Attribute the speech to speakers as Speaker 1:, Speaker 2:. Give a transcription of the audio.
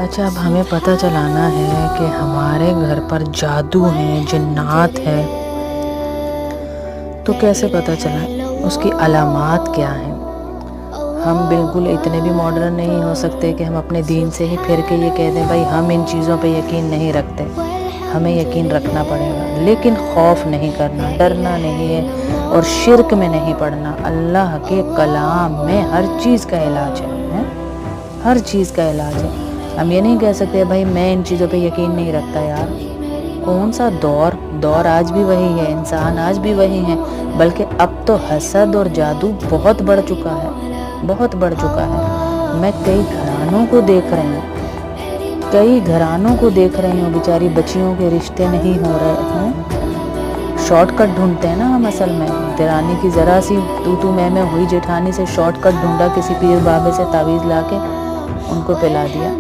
Speaker 1: اچھا، اب ہمیں پتہ چلانا ہے کہ ہمارے گھر پر جادو ہے، جنات ہے، تو کیسے پتہ چلا؟ اس کی علامات کیا ہیں؟ ہم بالکل اتنے بھی ماڈرن نہیں ہو سکتے کہ ہم اپنے دین سے ہی پھر کے یہ کہہ دیں بھائی ہم ان چیزوں پہ یقین نہیں رکھتے۔ ہمیں یقین رکھنا پڑے گا، لیکن خوف نہیں کرنا، ڈرنا نہیں ہے، اور شرک میں نہیں پڑنا۔ اللہ کے کلام میں ہر چیز کا علاج ہے، ہر چیز کا علاج ہے۔ ہم یہ نہیں کہہ سکتے بھائی میں ان چیزوں پہ یقین نہیں رکھتا۔ یار کون سا دور آج بھی وہی ہے، انسان آج بھی وہی ہے، بلکہ اب تو حسد اور جادو بہت بڑھ چکا ہے، بہت بڑھ چکا ہے۔ میں کئی گھرانوں کو دیکھ رہی ہوں، بیچاری بچیوں کے رشتے نہیں ہو رہے ہیں۔ شارٹ کٹ ڈھونڈتے ہیں نا ہم، اصل میں دیرانی کی ذرا سی تو میں ہوئی، جیٹھانی سے شارٹ کٹ ڈھونڈا، کسی پیر بابے سے تعویذ لا کے ان کو پلا دیا۔